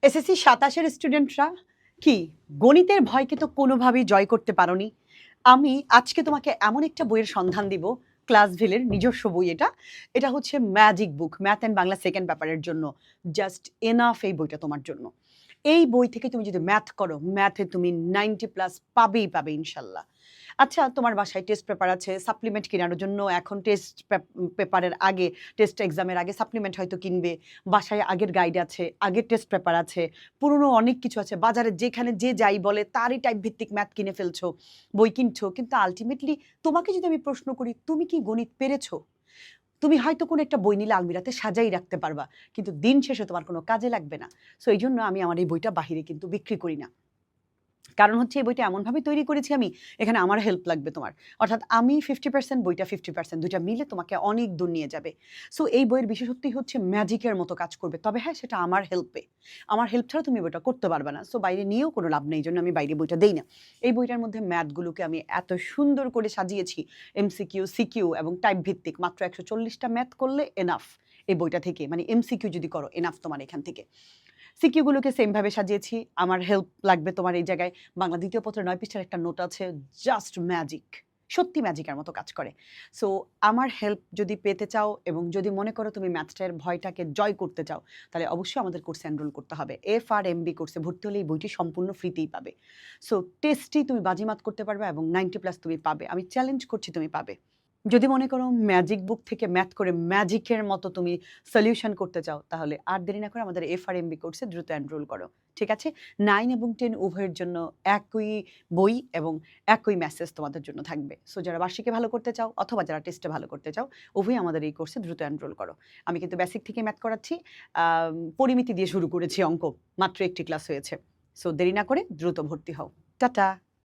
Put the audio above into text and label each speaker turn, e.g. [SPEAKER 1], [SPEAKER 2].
[SPEAKER 1] SSC ২৭-এর স্টুডেন্টরা কি গণিতের ভয়কে তো কোনোভাবেই জয় করতে পারোনি। আমি আজকে তোমাকে এমন একটা বইয়ের সন্ধান দিব, ক্লাসভেলের নিজস্ব বই এটা। এটা হচ্ছে magic book, math and Bangla second পেপারের জন্য। জাস্ট এনাফ এই বইটা তোমার জন্য। এই বই থেকে তুমি যদি ম্যাথ করো, ম্যাথে তুমি 90+ পাবেই পাবে ইনশাল্লাহ। আচ্ছা, তোমার বাসায় টেস্ট পেপার আছে, সাপ্লিমেন্ট কেনার জন্য এখন টেস্ট পেপারের আগে, টেস্ট এক্সামের আগে সাপ্লিমেন্ট হয়তো কিনবে। বাসায় আগের গাইড আছে, আগের টেস্ট পেপার আছে, পুরনো অনেক কিছু আছে। বাজারে যেখানে যে যাই বলে তারই টাইপ ভিত্তিক ম্যাথ কিনে ফেলছো, বই কিনছো। কিন্তু আলটিমেটলি তোমাকে যদি আমি প্রশ্ন করি, তুমি কি গণিত পেরেছো? তুমি হয়তো কোনো একটা বই নিলে আলমিরাতে সাজাই রাখতে পারবা, কিন্তু দিন শেষে তোমার কোনো কাজে লাগবে না। সো এই জন্য আমি আমার এই বইটা বাহিরে কিন্তু বিক্রি করি না। কারণ হচ্ছে এই বইটা এমনভাবে তৈরি করেছি আমি, এখানে আমার হেল্প লাগবে তোমার। অর্থাৎ আমি 50%, বইটা 50%, দুইটা মিলে তোমাকে অনেক দূর নিয়ে যাবে। সো এই বইয়ের বিশেষত্বই হচ্ছে ম্যাজিকের মতো কাজ করবে। তবে হ্যাঁ, সেটা আমার হেল্পে। আমার হেল্প ছাড়া তুমি বইটা করতে পারবে না। সো বাইরে নিয়েও কোনো লাভ নেই, এই জন্য আমি বাইরে বইটা দেই না। এই বইটার মধ্যে ম্যাথগুলোকে আমি এত সুন্দর করে সাজিয়েছি, এমসিকিউ, সিকিউ এবং টাইপ ভিত্তিক। মাত্র 140টা ম্যাথ করলে এনাফ এই বইটা থেকে, মানে এমসিকিউ যদি করো এনাফ তোমার এখান থেকে। সিকিউগুলোকে সেমভাবে সাজিয়েছি। আমার হেল্প লাগবে তোমার এই জায়গায়। বাংলা দ্বিতীয় পত্রের ৯ পৃষ্ঠার একটা নোট আছে, জাস্ট ম্যাজিক। সত্যি ম্যাজিকের মতো কাজ করে। সো আমার হেল্প যদি পেতে চাও এবং যদি মনে করো তুমি ম্যাথটার ভয়টাকে জয় করতে চাও, তাহলে অবশ্যই আমাদের কোর্সে এনরোল করতে হবে। FRMB কোর্সে ভর্তি হলে এই বইটি সম্পূর্ণ ফ্রিতেই পাবে। সো টেস্টেই তুমি বাজিমাত করতে পারবে এবং 90+ তুমি পাবে। আমি চ্যালেঞ্জ করছি তুমি পাবে। যদি মনে করো ম্যাজিক বুক থেকে ম্যাথ করে ম্যাজিকের মতো তুমি সলিউশন করতে চাও, তাহলে আর দেরি না করে আমাদের FRMB কোর্সে দ্রুত এনরোল করো। ঠিক আছে? 9 এবং 10 উভয়ের জন্য একই বই এবং একই মেসেজ তোমাদের জন্য থাকবে। সো যারা বার্ষিকে ভালো করতে চাও অথবা যারা টেস্টে ভালো করতে চাও, উভয়ই আমাদের এই কোর্সে দ্রুত এনরোল করো। আমি কিন্তু বেসিক থেকে ম্যাথ করাচ্ছি। পরিমিতি দিয়ে শুরু করেছি অঙ্ক। মাত্র একটি ক্লাস হয়েছে। সো দেরি না করে দ্রুত ভর্তি হও। টাটা।